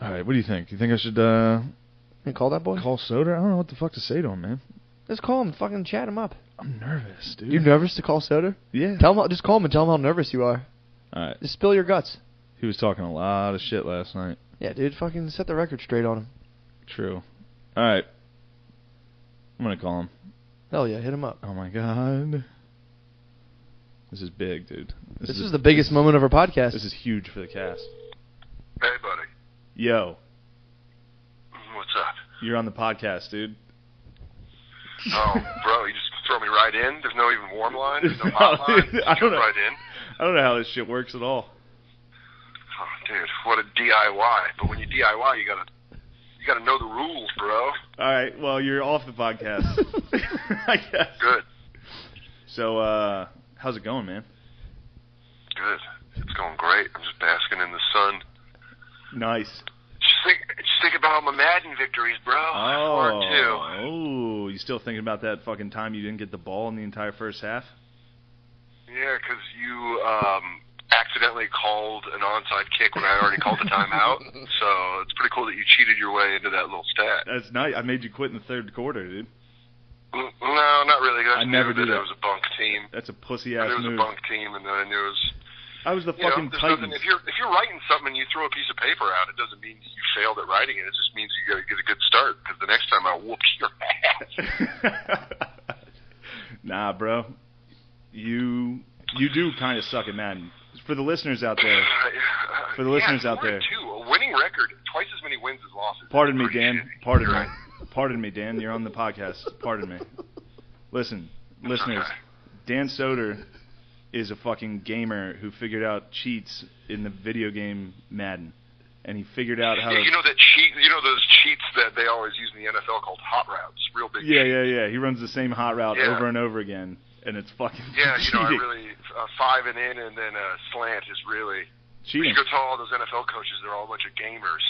All right, what do you think? You think I should call that boy? call Soder? I don't know what the fuck to say to him, man. Just call him. Fucking chat him up. I'm nervous, dude. You nervous to call Soder? Yeah. Just call him and tell him how nervous you are. All right. Just spill your guts. He was talking a lot of shit last night. Yeah, dude. Fucking set the record straight on him. True. All right. I'm gonna call him. Hell yeah, hit him up. Oh my god. This is big, dude. This is the biggest moment of our podcast. This is huge for the cast. Hey, buddy. Yo. What's up? You're on the podcast, dude. Oh, bro, you just throw me right in? There's no even warm line? There's no hot line? Just I don't know. Right in? I don't know how this shit works at all. Oh, dude, what a DIY. But when you DIY, you gotta know the rules, bro. All right, well, you're off the podcast. I guess. Good. So, how's it going, man? Good. It's going great. I'm just basking in the sun. Nice. Just think about my Madden victories, bro. Oh, you still thinking about that fucking time you didn't get the ball in the entire first half? Yeah, because you accidentally called an onside kick when I already called the timeout. So it's pretty cool that you cheated your way into that little stat. That's nice. I made you quit in the third quarter, dude. No, not really. I never knew do that. It was a bunk team. That's a pussy-ass move. It was a bunk team, and then I knew it was... I was the fucking Titans. If you're writing something and you throw a piece of paper out, it doesn't mean you failed at writing it. It just means you got to get a good start, because the next time I'll whoop your ass. Nah, bro. You do kind of suck at Madden. For the listeners out there. For the listeners out there. Too. A winning record, twice as many wins as losses. Pardon me, Dan. Shitty. Pardon me. Pardon me, Dan. You're on the podcast. Pardon me. Listen, listeners. Okay. Dan Soder is a fucking gamer who figured out cheats in the video game Madden. And he figured out how to... You know those cheats that they always use in the NFL called hot routes. Real big cheats. Yeah. He runs the same hot route over and over again. And it's fucking cheating. I really... 5 and in and then a slant is really... cheating. You go tell all those NFL coaches, they're all a bunch of gamers.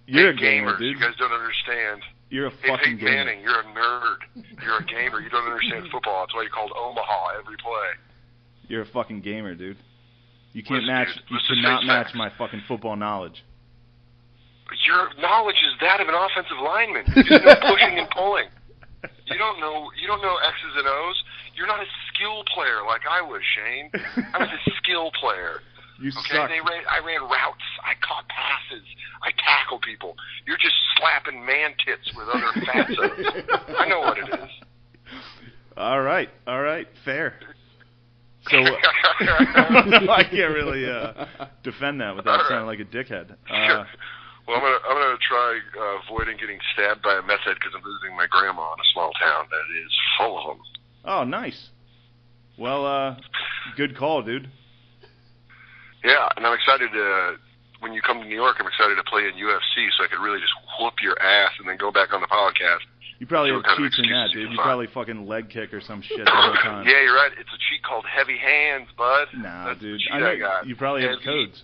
You're a gamer, gamers. dude. You guys don't understand. You're a Hey, fucking Peyton gamer. Manning, you're a nerd. You're a gamer. You don't understand football. That's why you called Omaha every play. You're a fucking gamer, dude. You can't Listen, match. dude, You let's could just not say match facts. my fucking football knowledge. Your knowledge is that of an offensive lineman. You just know pushing and pulling. You don't know X's and O's. You're not a skill player like I was, Shane. I was a skill player. You Okay, suck. I ran routes. I caught passes. I tackled people. You're just slapping man tits with other fatsos. I know what it is. All right, fair. So I can't really defend that without sounding like a dickhead. Well, I'm gonna try avoiding getting stabbed by a meth head because I'm visiting my grandma in a small town that is full of them. Oh, nice. Well, good call, dude. Yeah, and I'm excited to, when you come to New York, I'm excited to play in UFC so I could really just whoop your ass and then go back on the podcast. You probably have See what kind of cheats in that, excuses you dude. can You find. probably fucking leg kick or some shit the whole time. Yeah, you're right. It's a cheat called Heavy Hands, bud. Nah, That's dude. the cheat I know I got. you probably have Heavy. codes.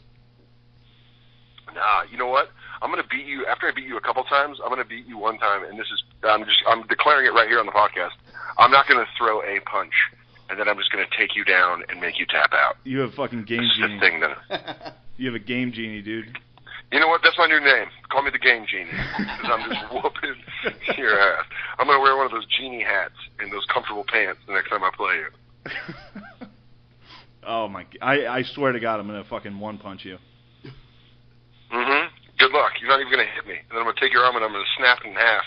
Nah, you know what? I'm gonna beat you after I beat you a couple times. I'm gonna beat you one time, and I'm declaring it right here on the podcast. I'm not gonna throw a punch, and then I'm just gonna take you down and make you tap out. You have fucking game That's the genie. thing, then. You have a game genie, dude. You know what? That's my new name. Call me the Game Genie, because I'm just whooping your ass. I'm gonna wear one of those genie hats and those comfortable pants the next time I play you. Oh my! I swear to God, I'm gonna fucking one punch you. Mm-hmm. Good luck. You're not even gonna hit me. And then I'm gonna take your arm and I'm gonna snap it in half.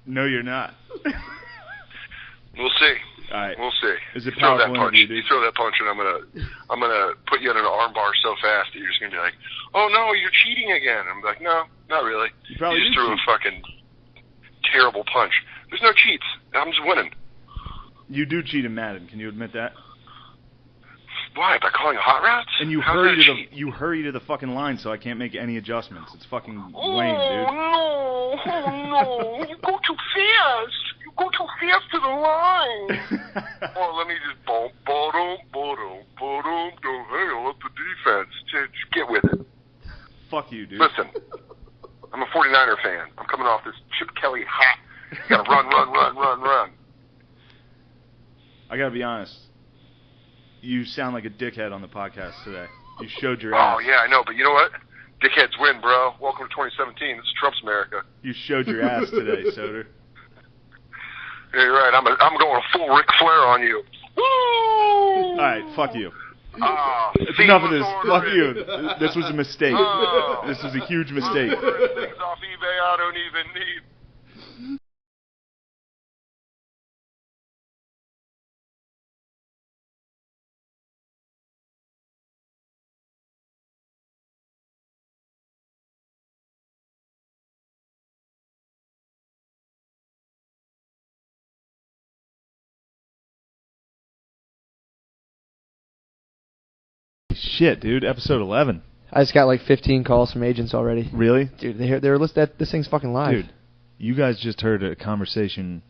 No, you're not. We'll see. All right. We'll see. Is it You throw that powerful punch. interview, dude? You throw that punch, and I'm gonna put you in an arm bar so fast that you're just gonna be like, "Oh no, you're cheating again." I'm like, "No, not really. You probably just do threw cheat. a fucking terrible punch. There's no cheats. I'm just winning. You do cheat in Madden. Can you admit that? Why? By calling hot routes? And you How's hurry that to a cheat? you hurry to the fucking line, so I can't make any adjustments. It's fucking lame, Oh no! You go too fast. You go too fast to the line. dude. Oh, let me just boom, hey, I love the defense. Just get with it. Fuck you, dude. Listen, I'm a 49er fan. I'm coming off this Chip Kelly hot. You gotta run. I gotta be honest. You sound like a dickhead on the podcast today. You showed your ass. Oh, yeah, I know, but you know what? Dickheads win, bro. Welcome to 2017. This is Trump's America. You showed your ass today, Soder. Yeah, you're right. I'm going full Ric Flair on you. Woo! All right, fuck you. It's enough of this. Fuck you. This was a mistake. This was a huge mistake. Things off eBay I don't even need. Shit, dude. Episode 11. I just got like 15 calls from agents already. Really? Dude, they were listening. This thing's fucking live. Dude, you guys just heard a conversation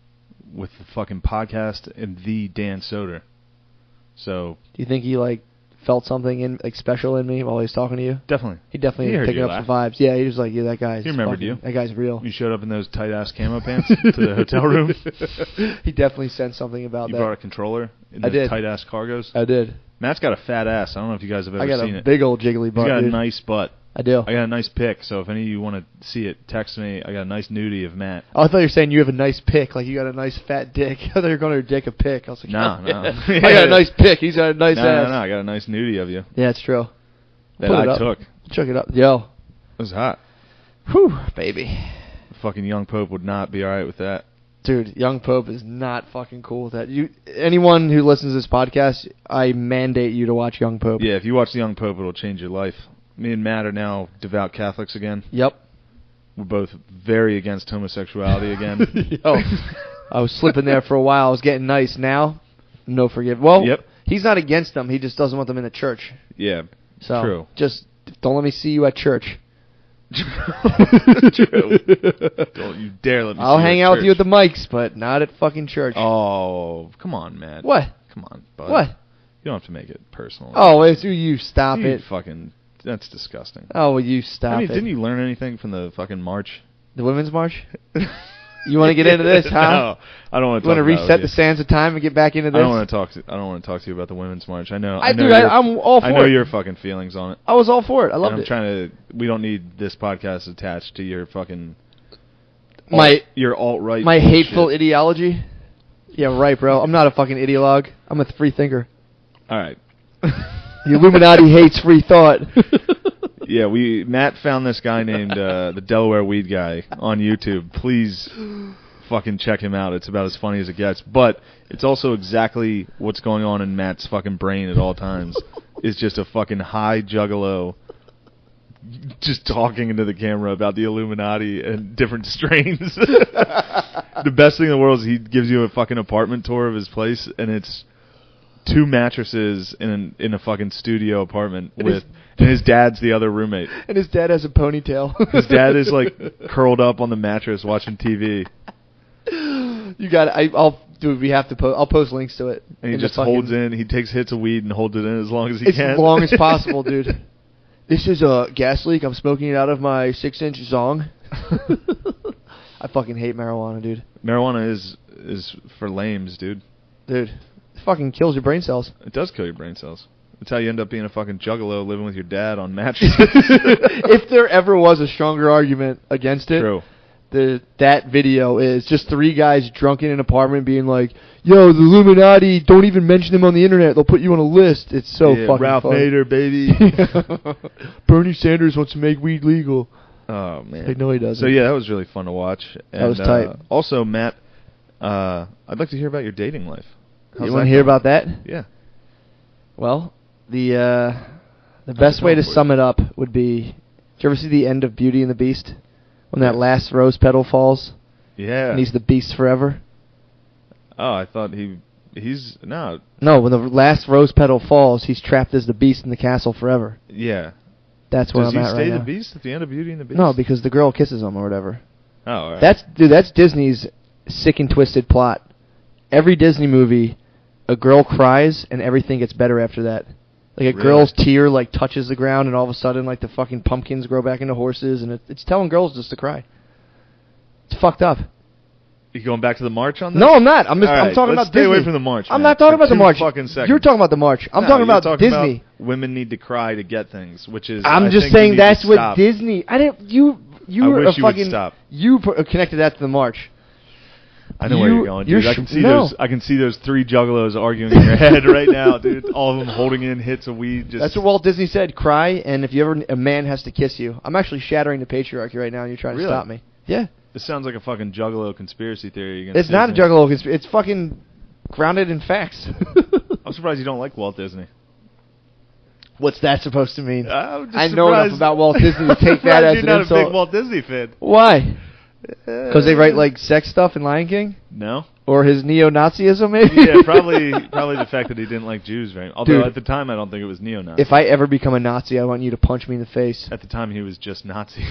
with the fucking podcast and the Dan Soder. So Do you think he like felt something special in me while he was talking to you? definitely. He definitely heard picked you up laugh. some vibes. Yeah, he was like, yeah, that guy's. He remembered fucking, you. That guy's real. You showed up in those tight ass camo pants to the hotel room. He definitely sensed something about You that. brought a controller in I those did. tight ass cargos. I did. Matt's got a fat ass. I don't know if you guys have ever I got seen a it. big old jiggly butt. He's got dude. a nice butt. I do. I got a nice pic, so if any of you want to see it, text me. I got a nice nudie of Matt. Oh, I thought you were saying you have a nice pick, like you got a nice fat dick. I thought you were going to dick a pick. I was like, No. I got a nice pick. He's got a nice ass. No, I got a nice nudie of you Yeah, it's true. that Put it I up. took. Check it up. Yo. It was hot. Whew, baby. Fucking young Pope would not be all right with that. Dude, Young Pope is not fucking cool with that. Anyone who listens to this podcast, I mandate you to watch Young Pope. Yeah, if you watch the Young Pope, it'll change your life. Me and Matt are now devout Catholics again. Yep. We're both very against homosexuality again. Yo, I was slipping there for a while. I was getting nice. Now, no forgive. Well, Yep. He's not against them. He just doesn't want them in the church. Yeah, So true. Just don't let me see you at church. True. Don't you dare let me I'll see hang at out with you at church. the mics, but not at fucking church. Oh, come on, Matt. What? Come on, bud. What? You don't have to make it personal. Oh, it's you stop You it. fucking... That's disgusting. Oh, will you stop it? Didn't you learn anything from the fucking march? The Women's March? You want to get into this, huh? No, I don't want to You talk want to about reset it the with sands of time and get back into you. this? I don't want to talk to you about the Women's March. I know I'm all for I know it. your fucking feelings on it. I was all for it. I And loved I'm it. trying to... We don't need this podcast attached to your fucking... your alt-right My bullshit. hateful ideology? Yeah, right, bro. I'm not a fucking ideologue. I'm a free thinker. All right. The Illuminati hates free thought. Yeah, Matt found this guy named the Delaware Weed Guy on YouTube. Please fucking check him out. It's about as funny as it gets. But it's also exactly what's going on in Matt's fucking brain at all times. It's just a fucking high juggalo just talking into the camera about the Illuminati and different strains. The best thing in the world is he gives you a fucking apartment tour of his place, and it's 2 mattresses in a fucking studio apartment and his dad's the other roommate. And his dad has a ponytail. His dad is like curled up on the mattress watching TV, You got it. I'll do. We have to post. I'll post links to it. and he in the just fucking- holds in. He takes hits of weed and holds it in as long as he As can. long as possible, dude. This is a gas leak. I'm smoking it out of my 6-inch zong. I fucking hate marijuana, dude. Marijuana is for lames, dude. Dude, it fucking kills your brain cells. It does kill your brain cells. That's how you end up being a fucking juggalo living with your dad on mattresses. If there ever was a stronger argument against it, True. that video is just 3 guys drunk in an apartment being like, "Yo, the Illuminati, don't even mention them on the internet. They'll put you on a list." It's so Yeah, fucking Ralph funny. Nader, baby. Bernie Sanders wants to make weed legal. Oh man. Like, no, he doesn't. So yeah, that was really fun to watch. And, That was tight. Also, Matt, I'd like to hear about your dating life. How's You that want to hear going? about that? Yeah. Well, the best way to sum it up would be, did you ever see the end of Beauty and the Beast? When that last rose petal falls Yeah. and he's the beast forever? Oh, I thought he's no. No, when the last rose petal falls, he's trapped as the beast in the castle forever. Yeah. That's where Does I'm he at stay right the now. beast at the end of Beauty and the Beast? No, because the girl kisses him or whatever. Oh, all right. That's Disney's sick and twisted plot. Every Disney movie, a girl cries and everything gets better after that. Like a Really? girl's tear like touches the ground and all of a sudden like the fucking pumpkins grow back into horses and it's telling girls just to cry. It's fucked up. You going back to the march on this? No, I'm not. I'm All right, talking let's about stay Disney. away from the march. I'm Matt, not talking for about the 2 march. fucking seconds. You're talking about the march. I'm No, talking you're about Disney. women need to cry to get things, which is. I'm I just think you saying need that's to what stop. Disney. I didn't. You I were wish a you would fucking. stop. You connected that to the march. I know where you're going, dude. I can see no. those. I can see those 3 juggalos arguing in your head right now, dude. All of them holding in hits of weed. Just That's what Walt Disney said. Cry, and if you ever a man has to kiss you. I'm actually shattering the patriarchy right now, and you're trying to Really? stop me. Yeah. This sounds like a fucking juggalo conspiracy theory. Against It's not a Disney. juggalo. It's fucking grounded in facts. I'm surprised you don't like Walt Disney. What's that supposed to mean? I'm just I know enough surprised- about Walt Disney to take that as You're an not insult. a big Walt Disney fan. Why? Because they write like sex stuff in Lion King, No. or his neo-Nazism, maybe. Yeah, probably the fact that he didn't like Jews very much. Although Dude. at the time I don't think it was neo-Nazi. If I ever become a Nazi, I want you to punch me in the face. At the time he was just Nazi.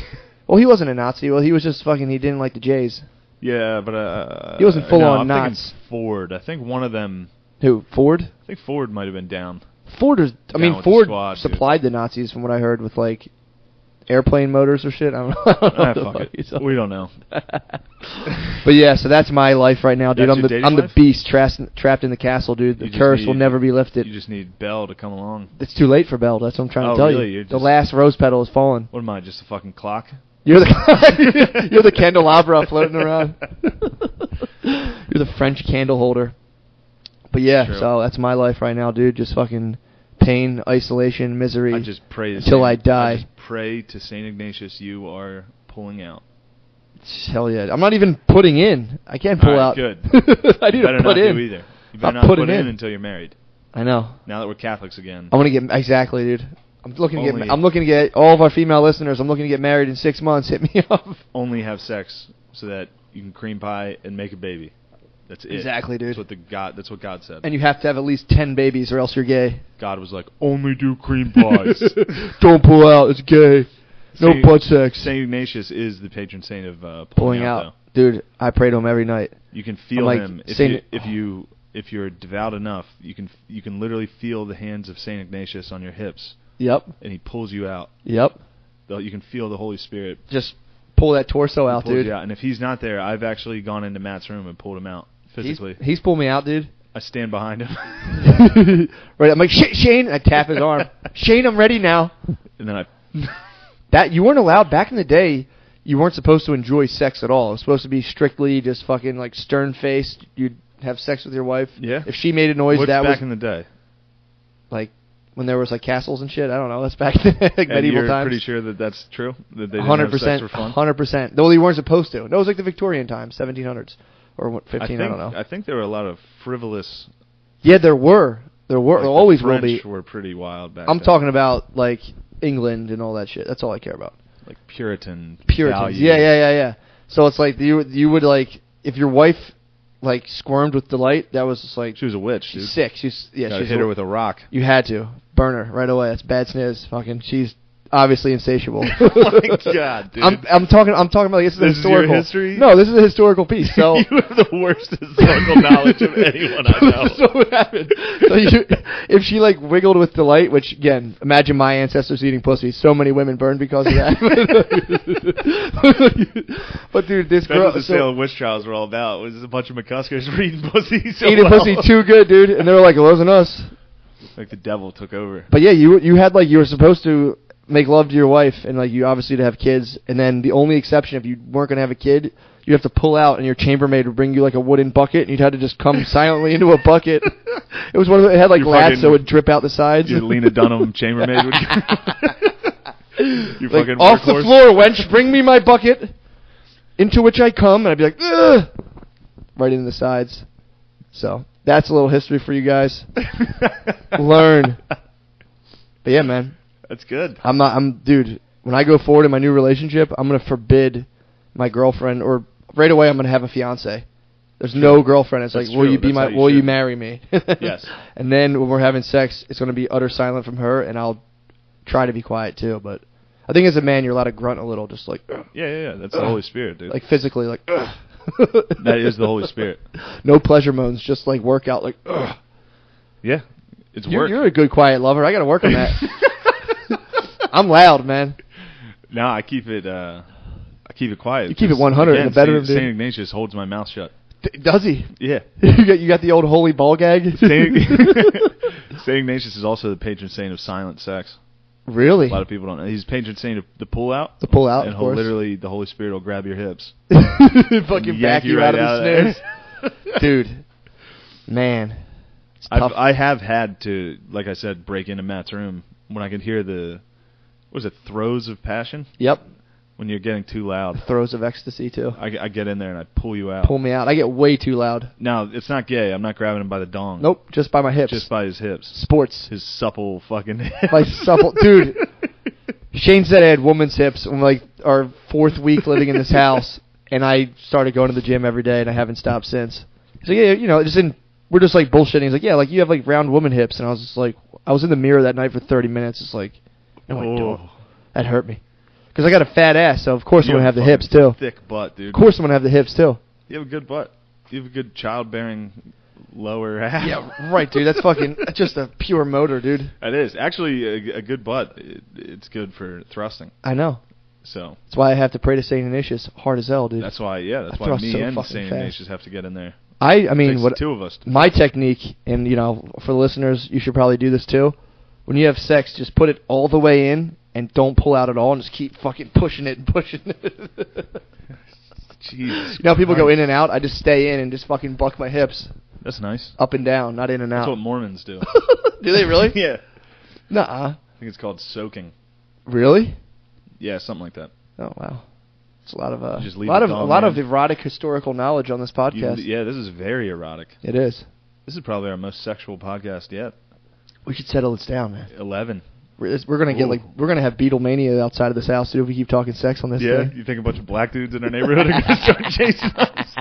Well, he wasn't a Nazi. Well, he was just fucking. He didn't like the Jays. Yeah, but He wasn't full no, on I'm thinking Nazi. Ford. I think one of them. Who? Ford? I think Ford might have been down. Ford is. I Down mean, with the Ford squad, dude. supplied the Nazis, from what I heard, with like airplane motors or shit. I don't know. Fuck it. We don't know. But yeah, so that's my life right now, dude. That's your dating I'm the life? beast trapped in the castle, dude. The You just curse will need- never be lifted. You just need Belle to come along. It's too late for Belle. That's what I'm trying Oh, to tell really? you. You're The just- last rose petal has fallen. What am I? Just a fucking clock? You're the you're the candelabra floating around. You're the French candle holder. But yeah, True. so that's my life right now, dude. Just fucking pain, isolation, misery. I just pray to until I die. I just pray to Saint Ignatius you are pulling out. Hell yeah! I'm not even putting in. I can't pull All out. right, good. I need You better to put not in. do either. You Not better not putting put in in. until you're married. I know. Now that we're Catholics again. I want to get exactly, dude. I'm looking to Only- get. I'm looking to get all of our female listeners. I'm looking to get married in 6 months. Hit me up. Only have sex so that you can cream pie and make a baby. That's it. Exactly, dude. That's what God said. And you have to have at least 10 babies, or else you're gay. God was like, only do cream pies. Don't pull out. It's gay. No Saint- butt sex. Saint Ignatius is the patron saint of Pulling out, dude. I pray to him every night. though. You can feel like him Saint- if you're devout enough. You can literally feel the hands of Saint Ignatius on your hips, Yep. and he pulls you out. Yep. You can feel the Holy Spirit Just pull that torso out, pulls dude. you out. And if he's not there, I've actually gone into Matt's room and pulled him out physically. He's pulled me out, dude. I stand behind him, Right. I'm like, Shane. I tap his arm. Shane, I'm ready now. and then I. That you weren't allowed back in the day. You weren't supposed to enjoy sex at all. It was supposed to be strictly just fucking like stern faced. You'd have sex with your wife. Yeah. If she made a noise, What's that back was in the day? like when there was like castles and shit. I don't know. That's back in like And medieval you're times. pretty sure that that's true? That they didn't have sex for fun? 100%. Though you weren't supposed to. No, it was like the Victorian times, 1700s or what, 15. I don't know. I think there were a lot of frivolous. Yeah, there were. There were. Like There the always French will be. were pretty wild back I'm then. talking about like England and all that shit. That's all I care about. Like Puritans. Puritans. Yeah. So it's like you would like if your wife like squirmed with delight, that was just like She was a witch, dude. she's sick. She's Gotta she's hit her with a rock. You had to burn her right away. That's bad sniz. Fucking she's obviously insatiable. Oh my God, dude. I'm talking about like this is This is historical. your history? No, this is a historical piece. So You have the worst historical knowledge of anyone I know. so what happened? So if she like wiggled with delight, which again, imagine my ancestors eating pussy. So many women burned because of that. But dude, this That's girl what the Salem witch trials were all about. Was a bunch of McCuskers eating pussy so eating well. pussy too good, dude, and they were like, it wasn't us. Like the devil took over. But yeah, you had like you were supposed to make love to your wife, and like you obviously to have kids, and then the only exception if you weren't gonna have a kid, you have to pull out, and your chambermaid would bring you like a wooden bucket, and you'd have to just come silently into a bucket. It was one of the, it had like Your lats, fucking- so it would drip out the sides. Your Lena Dunham chambermaid would. Your Like, fucking off the workhorse. floor, wench, bring me my bucket, into which I come, and I'd be like, ugh, right in the sides. So that's a little history for you guys. Learn. But yeah, man. That's good. Dude, when I go forward in my new relationship, I'm going to forbid my girlfriend, or right away I'm going to have a fiance. There's no girlfriend. It's That's like, will true. you be That's how you will you should. marry me? Yes. And then when we're having sex, it's going to be utter silent from her, and I'll try to be quiet too. But I think as a man, you're allowed to grunt a little, just like, ugh. Yeah. That's the Holy Spirit, dude. Like physically, like, ugh. That is the Holy Spirit. No pleasure moans, just like workout, like, ugh. Yeah. It's work. You're a good quiet lover. I got to work on that. I'm loud, man. No, I keep it quiet. You keep it because, 100 in again, the bedroom, dude. Saint Ignatius holds my mouth shut. Does he? Yeah. You got the old holy ball gag? St. Ignatius is also the patron saint of silent sex. Really? A lot of people don't know. He's patron saint of the pull out. The pull out, and of he'll course. literally, the Holy Spirit will grab your hips. Fucking back you right out of the there. snares. Dude. Man. It's tough. I have had to, like I said, break into Matt's room when I could hear the, what was it, throes of passion? Yep. When you're getting too loud. Throes of ecstasy, too. I get in there and I pull you out. Pull me out. I get way too loud. Now, it's not gay. I'm not grabbing him by the dong. Nope, just by my hips. Just by his hips. Sports. His supple fucking hips. My supple. Dude. Shane said I had woman's hips when, like, our 4th week living in this house, and I started going to the gym every day, and I haven't stopped since. He's like, yeah, you know, we're just, like, bullshitting. He's like, yeah, like, you have, like, round woman hips. And I was just like, I was in the mirror that night for 30 minutes. It's like, no, I don't. That hurt me. Because I got a fat ass, so of course I'm going to have the hips, too. Thick butt, dude. Of course I'm going to have the hips, too. You have a good butt. You have a good childbearing lower half. Yeah, right, dude. That's just a pure motor, dude. It is. Actually, a good butt, it's good for thrusting. I know. So that's why I have to pray to St. Ignatius hard as hell, dude. That's why, that's why me and St. Ignatius have to get in there. I mean, what two of us. My technique, and you know, for the listeners, you should probably do this too. When you have sex, just put it all the way in and don't pull out at all, and just keep fucking pushing it and pushing it. Jesus. You know, people go in and out. I just stay in and just fucking buck my hips. That's nice. Up and down, not in and out. That's what Mormons do. Do they really? Yeah. Nuh-uh. I think it's called soaking. Really? Yeah, something like that. Oh wow. It's a lot of erotic historical knowledge on this podcast. Yeah, this is very erotic. It is. This is probably our most sexual podcast yet. We should settle this down, man. 11. We're gonna have Beatlemania outside of this house, dude. If we keep talking sex on this thing. You think a bunch of black dudes in our neighborhood are gonna start chasing us?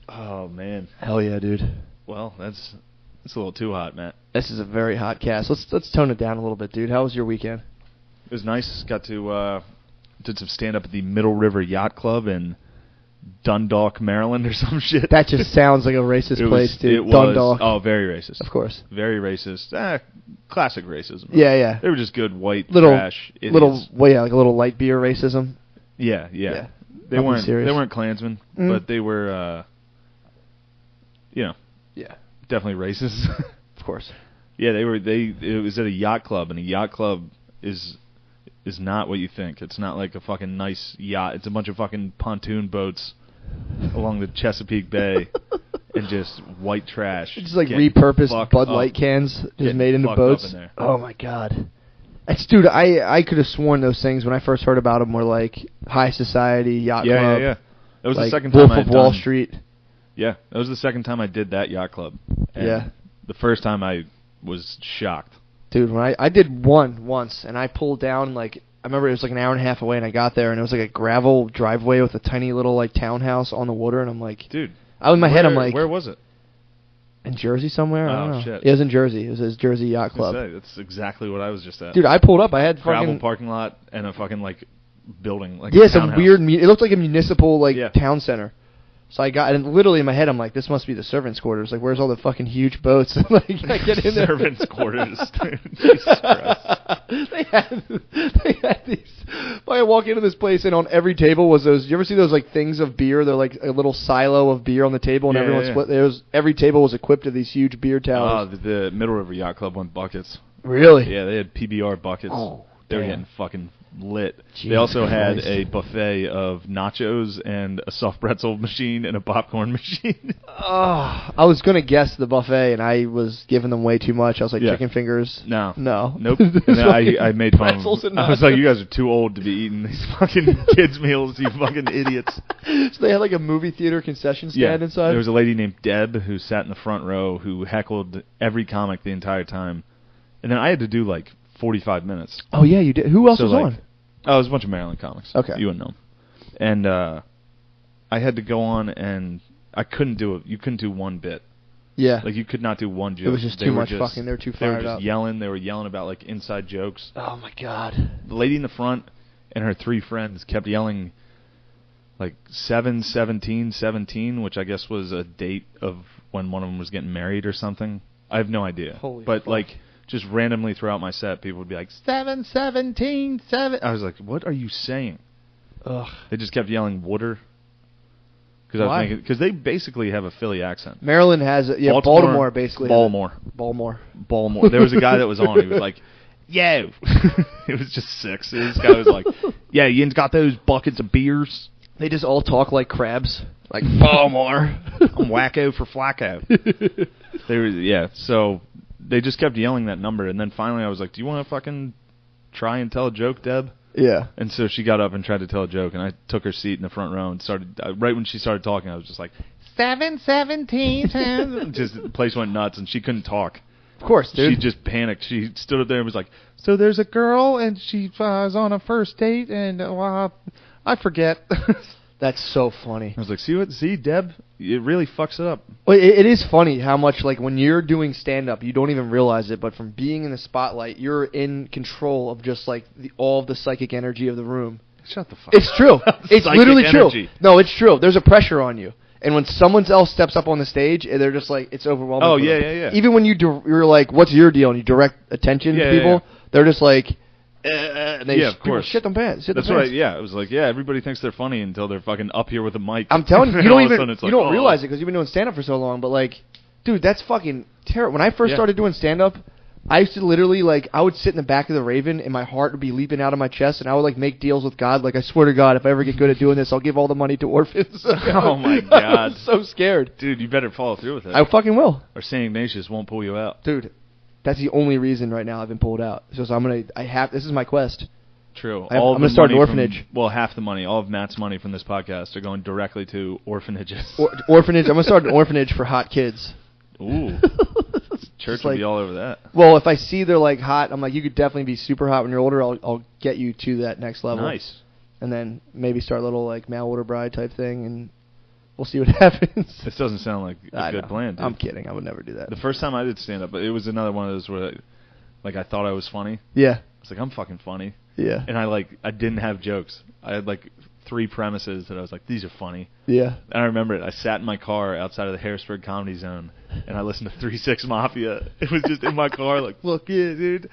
Oh man. Hell yeah, dude. Well, that's a little too hot, Matt. This is a very hot cast. Let's tone it down a little bit, dude. How was your weekend? It was nice. Got to did some stand up at the Middle River Yacht Club in Dundalk, Maryland, or some shit. That just sounds like a racist place, dude. Dundalk. Oh, very racist. Of course. Very racist. Classic racism. Yeah. They were just good white trash. Like a little light beer racism. Yeah. They weren't Klansmen, but they were, yeah, definitely racist. Of course. Yeah, it was at a yacht club, and a yacht club is not what you think. It's not like a fucking nice yacht. It's a bunch of fucking pontoon boats along the Chesapeake Bay and just white trash. It's just like repurposed Bud Light cans just made into boats. In oh my god. Dude, I could have sworn those things when I first heard about them were like high society yacht club. Yeah. That was like the second time Wolf of Wall Street. Yeah, that was the second time I did that yacht club. And the first time I was shocked. Dude, when I did one once, and I pulled down, like, I remember it was like an hour and a half away, and I got there, and it was like a gravel driveway with a tiny little, like, townhouse on the water, and I'm like... Dude. In my head, I'm like... Where was it? In Jersey somewhere? I don't know. Shit. It was in Jersey. It was his Jersey Yacht Club. That's exactly what I was just at. Dude, I pulled up. I had gravel parking lot and a fucking, like, building. Like some weird... It looked like a municipal, like, town center. So I got, and literally in my head, I'm like, this must be the servants' quarters. Like, where's all the fucking huge boats? Like, I get in there. Servants' quarters, dude. Jesus Christ. They had these. I walk into this place, and on every table was those. You ever see those like things of beer? They're like a little silo of beer on the table, and everyone split. Every table was equipped with these huge beer towers. Oh, the Middle River Yacht Club went buckets. Really? Yeah, they had PBR buckets. Oh, they were getting fucking lit. Jesus they also had Christ. a buffet of nachos and a soft pretzel machine and a popcorn machine. Oh, I was going to guess the buffet, and I was giving them way too much. I was like, chicken fingers? No. Nope. And then I made fun of them. I was like, you guys are too old to be eating these fucking kids' meals, you fucking idiots. So they had like a movie theater concession stand inside? There was a lady named Deb who sat in the front row who heckled every comic the entire time. And then I had to do like 45 minutes. Oh, yeah, you did. Who else was on? Oh, it was a bunch of Maryland comics. Okay. You wouldn't know. And I had to go on, and I couldn't do it. You couldn't do one bit. Yeah. Like, you could not do one joke. It was just too much fucking. They were too fired up. They were just yelling. They were yelling about, like, inside jokes. Oh, my God. The lady in the front and her three friends kept yelling, like, 7/17/17, which I guess was a date of when one of them was getting married or something. I have no idea. Holy but, fuck. like... Just randomly throughout my set, people would be like, 7/17/7. I was like, what are you saying? Ugh. They just kept yelling water. Why? Because they basically have a Philly accent. Maryland has Baltimore basically. Baltimore. There was a guy that was on. He was like, "Yo," it was just six. This guy was like, "Yeah, you got those buckets of beers." They just all talk like crabs, like Baltimore. I'm wacko for Flacco. So they just kept yelling that number, and then finally I was like, "Do you want to fucking try and tell a joke, Deb?" Yeah. And so she got up and tried to tell a joke, and I took her seat in the front row and started. Right when she started talking, I was just like, 717. Just the place went nuts, and she couldn't talk. Of course, dude. She just panicked. She stood up there and was like, "So there's a girl, and she was on a first date, and I forget." That's so funny. I was like, see, Deb, it really fucks it up. Well, it is funny how much, like, when you're doing stand-up, you don't even realize it, but from being in the spotlight, you're in control of just, like, all of the psychic energy of the room. Shut the fuck up. It's true. It's literally energy. true. No, it's true. There's a pressure on you. And when someone else steps up on the stage, they're just like, it's overwhelming. Oh, yeah. Even when you're like, what's your deal? And you direct attention to people, they're just like, and they of course. shit them pants. That's right. Yeah, it was like, everybody thinks they're funny until they're fucking up here with a mic. I'm telling you, you don't realize it because you've been doing stand-up for so long. But like, dude, that's fucking terrible. When I first started doing stand-up, I used to literally I would sit in the back of the Raven and my heart would be leaping out of my chest, and I would like make deals with God. Like, I swear to God, if I ever get good at doing this, I'll give all the money to orphans. Oh my God, I was so scared. Dude, you better follow through with it. I fucking will. Or St. Ignatius won't pull you out. Dude, that's the only reason right now I've been pulled out. So this is my quest. True. I'm going to start an orphanage. Half the money, all of Matt's money from this podcast are going directly to orphanages. Orphanage. I'm going to start an orphanage for hot kids. Ooh. Church will be all over that. Well, if I see they're like hot, I'm like, you could definitely be super hot when you're older. I'll get you to that next level. Nice. And then maybe start a little like mail order bride type thing, and we'll see what happens. This doesn't sound like a good plan, dude. I'm kidding. I would never do that. The first time I did stand up, it was another one of those where I thought I was funny. Yeah. It's like, I'm fucking funny. Yeah. And I didn't have jokes. I had like 3 premises that I was like, these are funny. Yeah. And I remember it. I sat in my car outside of the Harrisburg Comedy Zone, and I listened to 3-6 Mafia. It was just in my car, like, look, yeah, dude.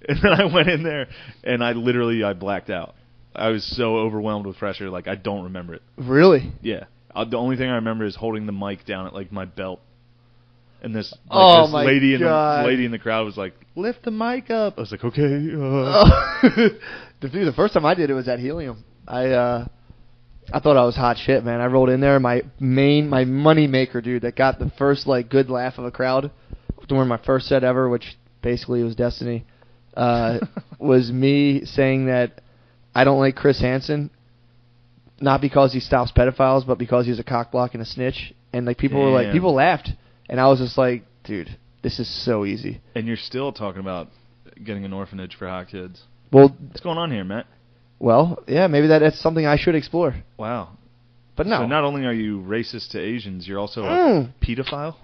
And then I went in there, and I blacked out. I was so overwhelmed with pressure, like, I don't remember it. Really? Yeah. The only thing I remember is holding the mic down at like my belt. And this lady in the crowd was like, lift the mic up. I was like, okay. The first time I did it was at Helium. I thought I was hot shit, man. I rolled in there. My money maker, dude, that got the first like good laugh of a crowd during my first set ever, which basically was destiny, was me saying that I don't like Chris Hansen, not because he stops pedophiles, but because he's a cockblock and a snitch. And like people were like, people laughed. And I was just like, dude, this is so easy. And you're still talking about getting an orphanage for hot kids. Well, what's going on here, Matt? Well, yeah, maybe that's something I should explore. Wow. But no. So not only are you racist to Asians, you're also a pedophile?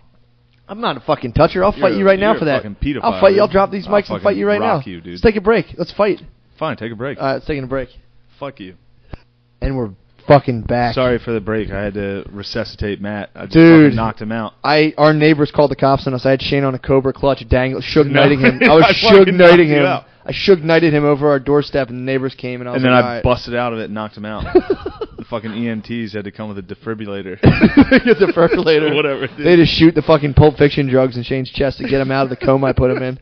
I'm not a fucking toucher. I'll fight you right now for that. Pedophile, I'll fight you. I'll drop these mics and fight you right now. You, dude. Let's take a break. Let's fight. Fine, take a break. It's taking a break. Fuck you. And we're fucking back. Sorry for the break. I had to resuscitate Matt. I just fucking knocked him out. Our neighbors called the cops on us. I had Shane on a Cobra clutch, Shug knighting him. I was Shug knighting him. I Shug knighted him over our doorstep, and the neighbors came, and I was then like, I busted out of it and knocked him out. The fucking EMTs had to come with a defibrillator. Defibrillator. Whatever. They had to shoot the fucking Pulp Fiction drugs in Shane's chest to get him out of the coma I put him in.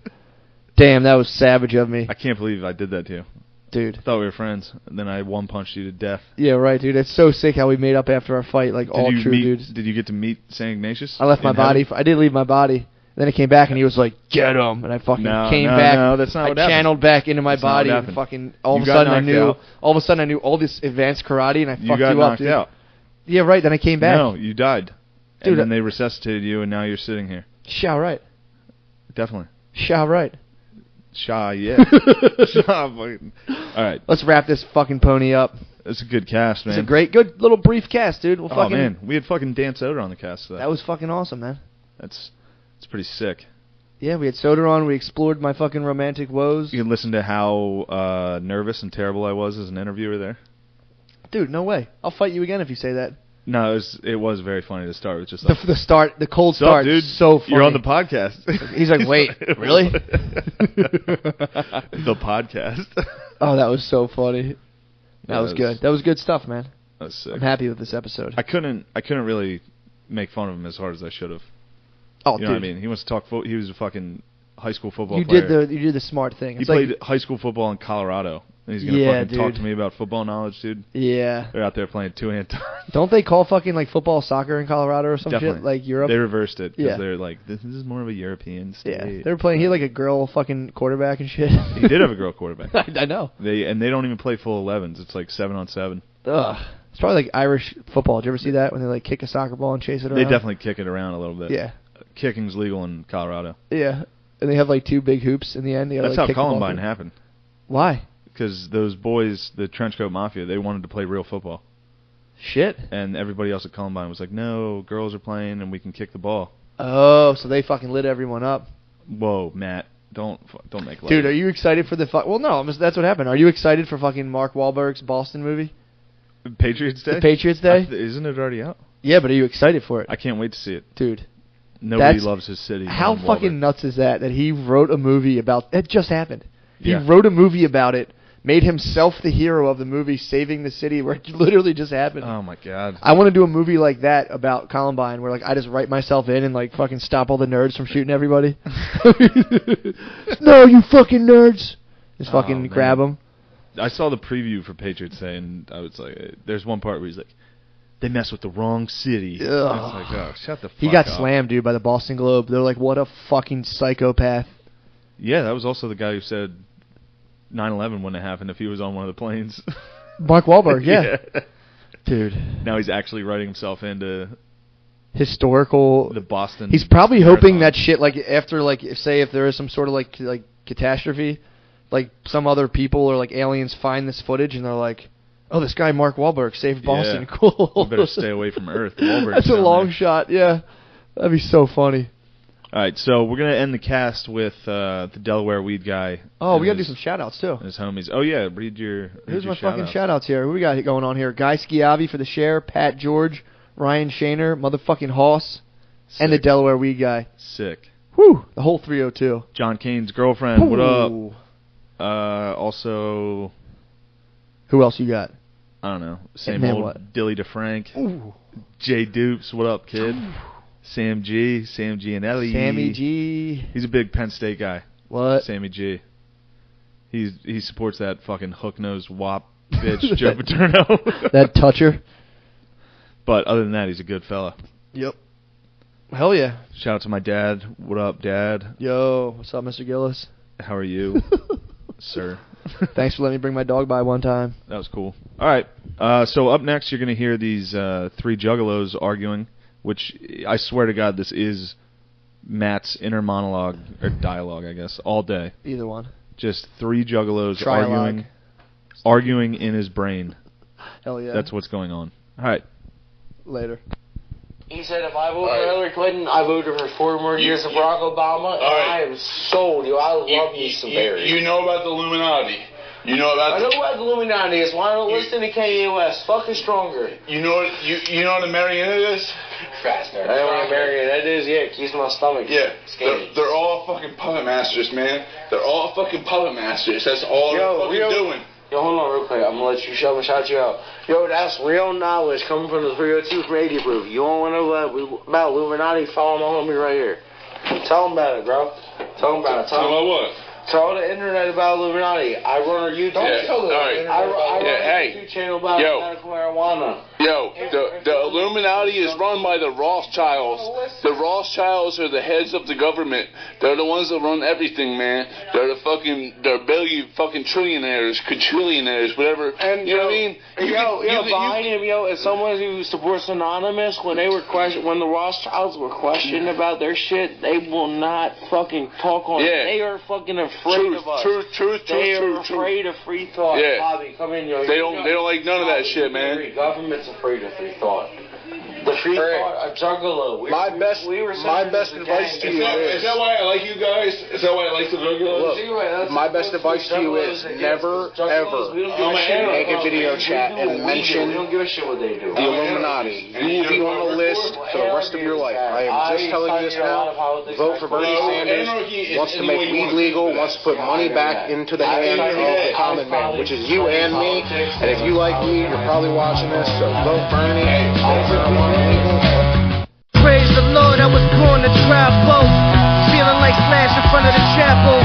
Damn, that was savage of me. I can't believe I did that to you. Dude. I thought we were friends, and then I one-punched you to death. Yeah, right, dude. It's so sick how we made up after our fight, like all true dudes. Did you get to meet St. Ignatius? I left my body. I did leave my body. Then I came back, and he was like, get him. And I fucking came back. No, that's not what happened. I channeled back into my body, and fucking all of a sudden I knew all this advanced karate, and I fucked you up, dude. You got knocked out. Yeah, right. Then I came back. No, you died. Dude, and then they resuscitated you, and now you're sitting here. Sha, right. Definitely. Sha, right. Sha, yeah. All right. Let's wrap this fucking pony up. It's a good cast, man. It's a good little brief cast, dude. Man. We had fucking Dan Soder on the cast today. That was fucking awesome, man. It's pretty sick. Yeah, we had Soder on. We explored my fucking romantic woes. You can listen to how nervous and terrible I was as an interviewer there. Dude, no way. I'll fight you again if you say that. No, it was very funny to start with. Just like, the cold start, dude? So funny. You're on the podcast. He's like, wait, really? The podcast. Oh, that was so funny. That was good. That was good stuff, man. That's sick. I'm happy with this episode. I couldn't really make fun of him as hard as I should have. Oh, you dude. know what I mean? He wants to talk. He was a fucking high school football player. You did the smart thing. He played high school football in Colorado. And he's gonna fucking talk to me about football knowledge, dude. Yeah. They're out there playing two-hand time. Don't they call fucking like football soccer in Colorado or some Definitely. shit like Europe? They reversed it because Yeah. they're like, this is more of a European state. Yeah. They were playing. He had like a girl fucking quarterback and shit. He did have a girl quarterback. I know. They don't even play full 11s. It's like 7-on-7. Ugh. It's probably like Irish football. Did you ever see that when they like kick a soccer ball and chase it around? They definitely kick it around a little bit. Yeah. Kicking's legal in Colorado. Yeah. And they have like two big hoops in the end. You gotta, That's like, how kick the ball Columbine through. happened. Why? Because those boys, the Trenchcoat Mafia, they wanted to play real football. Shit. And everybody else at Columbine was like, no, girls are playing and we can kick the ball. Oh, so they fucking lit everyone up. Whoa, Matt. Don't make light. Dude, are you excited for the Well, no, that's what happened. Are you excited for fucking Mark Wahlberg's Boston movie? Patriots Day? The Patriots Day? Isn't it already out? Yeah, but are you excited for it? I can't wait to see it. Dude. Nobody loves his city. How more than fucking Wahlberg. nuts is that he wrote a movie about... It just happened. He Yeah. wrote a movie about it, made himself the hero of the movie, saving the city, where it literally just happened. Oh, my God. I want to do a movie like that about Columbine, where like I just write myself in and like fucking stop all the nerds from shooting everybody. No, you fucking nerds! Just fucking man. grab them. I saw the preview for Patriots Day, and I was like, there's one part where he's like, they mess with the wrong city. Ugh. I was like, oh, shut the fuck up. He got slammed, dude, by the Boston Globe. They're like, what a fucking psychopath. Yeah, that was also the guy who said 9/11 wouldn't have happened if he was on one of the planes. Mark Wahlberg, yeah. Dude. Now he's actually writing himself into Historical. the Boston. He's probably hoping Marathon. that shit, like, after, like, say if there is some sort of, like catastrophe, like, some other people or, like, aliens find this footage and they're like, oh, this guy Mark Wahlberg saved Boston. Yeah. Cool. We better stay away from Earth. Wahlberg's That's a down long there. shot, yeah. That'd be so funny. All right, so we're going to end the cast with the Delaware weed guy. Oh, and we gotta do his- some shout-outs, too. and his homies. Oh, yeah, read your Here's your my fucking shout-outs. shout-outs here. Who we got going on here? Guy Schiavi for the share, Pat George, Ryan Shaner, motherfucking Hoss, and the Sick. Delaware weed guy. Sick. Whew, the whole 302. John Kane's girlfriend, what up? Ooh. Also, Who else you got? I don't know, same then old what? Dilly DeFrank. Ooh. Jay Dupes, what up, kid? Sam G and Ellie. Sammy G. He's a big Penn State guy. What? Sammy G. He supports that fucking hook-nosed wop bitch, Joe Paterno. That toucher. But other than that, he's a good fella. Yep. Hell yeah. Shout out to my dad. What up, Dad? Yo, what's up, Mr. Gillis? How are you, sir? Thanks for letting me bring my dog by one time. That was cool. All right. So up next, you're going to hear these three juggalos arguing, which I swear to God, this is Matt's inner monologue, or dialogue, I guess, all day. Either one. Just three juggalos Trialogue. arguing in his brain. Hell yeah. That's what's going on. All right. Later. He said if I vote for Hillary Clinton, I voted for 4 more years of Barack Obama, and right. I am sold. I love me some berries. You know about the Illuminati. You know I about know what the Illuminati is. Why don't listen to Kanye West? Fucking stronger. you know what a marionette is? Faster. I know what a marionette is. Yeah, it keeps my stomach. Yeah, skinny. they're all fucking puppet masters, man. They're all fucking puppet masters. That's all they're fucking doing. Yo, hold on real quick. I'm gonna let you shout you out. Yo, that's real knowledge coming from the 302 from 80 Proof. You don't want to know about Illuminati? Follow my homie right here. Tell him about it, bro. Tell him about it. Tell me what? Tell the internet about Illuminati. I run a YouTube. Yeah, all right. I run hey, a YouTube channel about yo. medical marijuana. Yo, the Illuminati is run by the Rothschilds. The Rothschilds are the heads of the government. They're the ones that run everything, man. They're they're billion fucking trillionaires, quadrillionaires, whatever. And you know what I mean? Behind him, as someone who supports Anonymous, when the Rothschilds were questioned about their shit, they will not fucking talk on it. They are fucking afraid of us. Truth. They are afraid of free thought. Yeah. Bobby, come in, yo. They don't like none of that shit, man. The government's afraid of free thought. The Street Juggalo. My best advice to you is that why I like you guys? Is that why I like the Juggalos? look. My best advice to you is never ever make a video chat and mention the Illuminati. You will be on the list for the rest of your life. I am just telling you this now. Vote for Bernie Sanders. Wants to make weed legal. Wants to put money back into the hands of the common man, which is you and me. And if you like weed, you're probably watching this. So vote Bernie. Vote for marijuana legal. Praise the Lord, I was born to drive boat. Feeling like Slash in front of the chapel.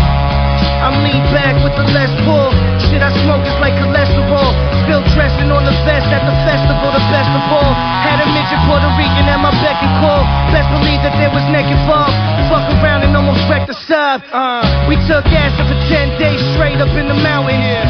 I'm lean back with the Les Paul. Shit I smoke is like cholesterol. Still dressing on the vest at the festival, the best of all. Had a midget Puerto Rican at my beck and call. Best believe that there was neck involved. Fuck around and almost wrecked the sub. We took acid for 10 days straight up in the mountain.